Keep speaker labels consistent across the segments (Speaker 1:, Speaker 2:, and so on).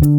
Speaker 1: Hi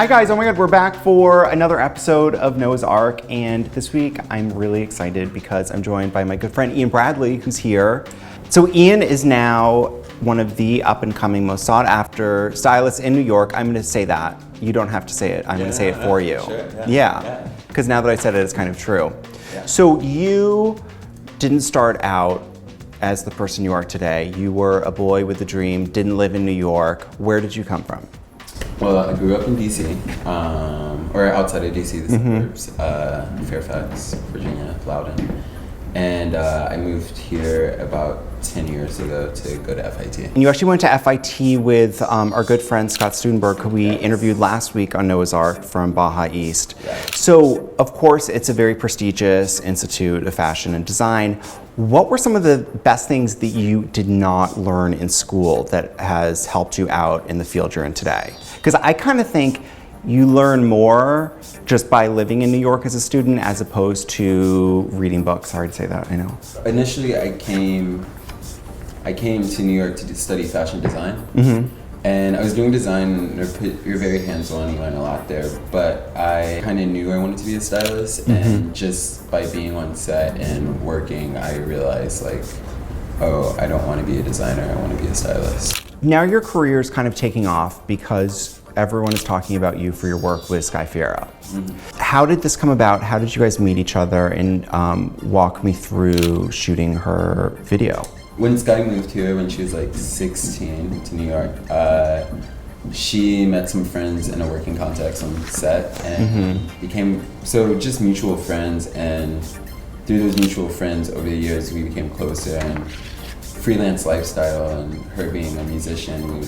Speaker 1: guys, oh my god, we're back for another episode of Noah's Ark, and this week I'm really excited because I'm joined by my good friend Ian Bradley, who's here. So Ian is now one of the up-and-coming, most sought-after stylists in New York. I'm gonna say that. You don't have to say it. I'm gonna say it for you.
Speaker 2: Sure,
Speaker 1: yeah, because now that I said it, it's kind of true.
Speaker 2: Yeah.
Speaker 1: So you didn't start out as the person you are today. You were a boy with a dream, didn't live in New York. Where did you come from?
Speaker 2: Well, I grew up in DC, or outside of DC, the suburbs, Fairfax, Virginia, Loudoun. And I moved here about 10 years ago to go to FIT.
Speaker 1: And you actually went to FIT with our good friend Scott Studenberg, who we interviewed last week on Noah's Ark from Baja East.
Speaker 2: Yes.
Speaker 1: So, of course, it's a very prestigious institute of fashion and design. What were some of the best things that you did not learn in school that has helped you out in the field you're in today? Because I kind of think you learn more just by living in New York as a student as opposed to reading books. Sorry to say that, I know.
Speaker 2: Initially, I came to New York to study fashion design. And I was doing design, you're very hands-on, you learn a lot there, but I kind of knew I wanted to be a stylist, and just by being on set and working, I realized like, oh, I don't want to be a designer, I want to be a stylist.
Speaker 1: Now your career is kind of taking off because everyone is talking about you for your work with Sky Ferreira. How did this come about? How did you guys meet each other, and walk me through shooting her video?
Speaker 2: When Sky moved here when she was like 16 to New York, she met some friends in a working context on set and became just mutual friends, and through those mutual friends over the years we became closer, and freelance lifestyle and her being a musician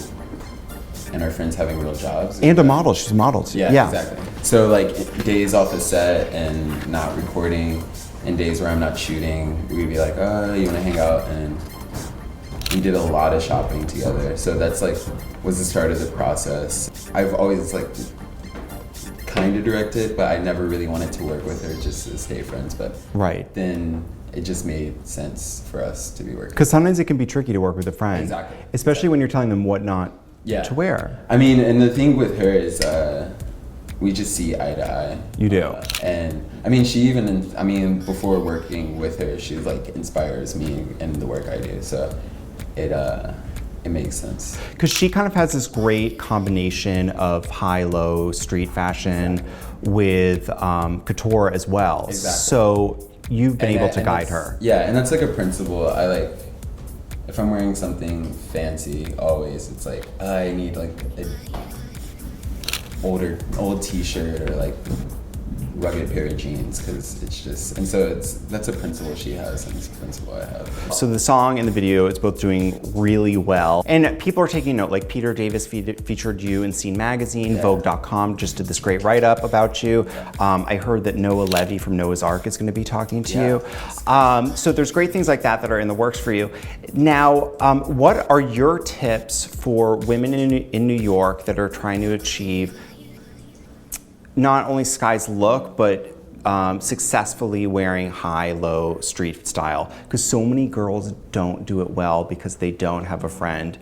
Speaker 2: and our friends having real jobs.
Speaker 1: And a model, she's a model too.
Speaker 2: Yeah, exactly. So like days off the set and not recording and days where I'm not shooting, we'd be like, oh, you wanna hang out? And we did a lot of shopping together. So that's like, was the start of the process. I've always like kind of directed, but I never really wanted to work with her just to stay friends. But then it just made sense for us to be working.
Speaker 1: Because sometimes it can be tricky to work with a friend.
Speaker 2: Exactly.
Speaker 1: Especially when you're telling them what not to wear.
Speaker 2: I mean, and the thing with her is we just see eye to eye.
Speaker 1: You do.
Speaker 2: And I mean, she even, before working with her, she like inspires me in the work I do. So it makes sense.
Speaker 1: Because she kind of has this great combination of high-low street fashion with couture as well.
Speaker 2: Exactly.
Speaker 1: So you've been able to guide her.
Speaker 2: Yeah, and that's like a principle. I like, if I'm wearing something fancy, always, it's like, I need like an old t-shirt or like rugged pair of jeans, because it's just, and so that's a principle she has, and it's a principle I have.
Speaker 1: So the song and the video is both doing really well, and people are taking note. Like Peter Davis featured you in Scene Magazine, Vogue.com just did this great write-up about you. I heard that Noah Levy from Noah's Ark is going to be talking to you. So there's great things like that are in the works for you. Now, what are your tips for women in New York that are trying to achieve not only Sky's look, but successfully wearing high-low street style? Because so many girls don't do it well because they don't have a friend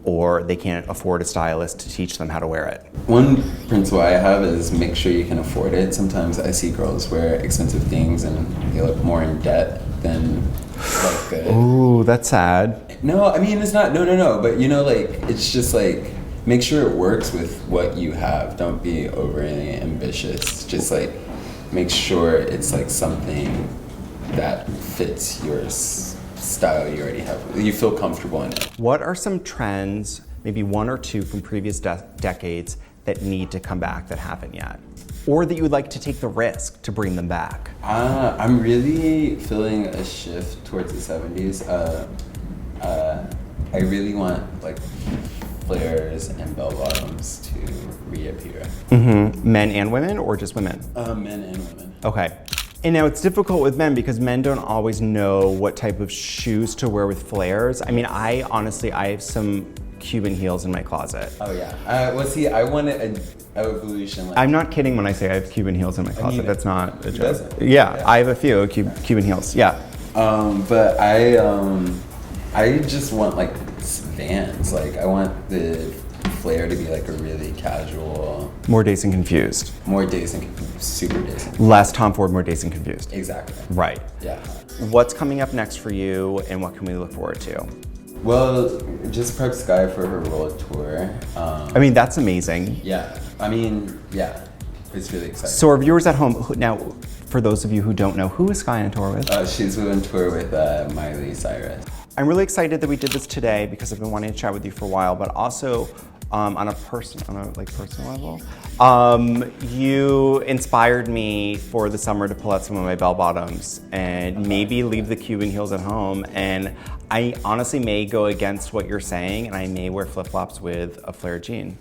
Speaker 1: or they can't afford a stylist to teach them how to wear it.
Speaker 2: One principle I have is make sure you can afford it. Sometimes I see girls wear expensive things and they look more in debt than like good.
Speaker 1: Ooh, that's sad.
Speaker 2: No, I mean, it's not, no, but you know, like, it's just like, make sure it works with what you have. Don't be overly ambitious. Just like, make sure it's like something that fits your style you already have. You feel comfortable in it.
Speaker 1: What are some trends, maybe one or two from previous decades, that need to come back that haven't yet? Or that you would like to take the risk to bring them back?
Speaker 2: I'm really feeling a shift towards the 70s. I really want like flares and bell bottoms to reappear.
Speaker 1: Men and women, or just women?
Speaker 2: Men and women.
Speaker 1: Okay. And now it's difficult with men because men don't always know what type of shoes to wear with flares. I mean, I have some Cuban heels in my closet.
Speaker 2: Oh yeah. Well, see, I wanted evolution. Like,
Speaker 1: I'm not kidding when I say I have Cuban heels in my closet.
Speaker 2: mean,
Speaker 1: That's not a
Speaker 2: who
Speaker 1: joke.
Speaker 2: doesn't?
Speaker 1: Yeah,
Speaker 2: Yeah.
Speaker 1: I have a few Cuban heels. Yeah.
Speaker 2: But I just want like Vans. Like I want the flare to be like a really casual,
Speaker 1: More Dazed and Confused.
Speaker 2: more Dazed and Confused, super Dazed and
Speaker 1: Less Tom Ford, more Dazed and Confused.
Speaker 2: Exactly.
Speaker 1: Right.
Speaker 2: Yeah.
Speaker 1: What's coming up next for you, and what can we look forward to?
Speaker 2: Well, just prep Sky for her world tour.
Speaker 1: I mean, that's amazing.
Speaker 2: Yeah. I mean, yeah. It's really exciting.
Speaker 1: So our viewers at home, now, for those of you who don't know, who is Sky on tour with?
Speaker 2: She's on tour with Miley Cyrus.
Speaker 1: I'm really excited that we did this today because I've been wanting to chat with you for a while, but also on a personal level, you inspired me for the summer to pull out some of my bell bottoms and maybe leave the Cuban heels at home. And I honestly may go against what you're saying, and I may wear flip-flops with a flare jean.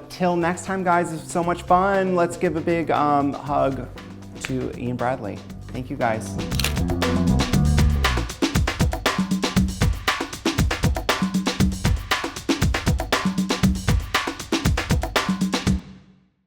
Speaker 1: Till next time, guys, it's so much fun. Let's give a big hug to Ian Bradley. Thank you, guys.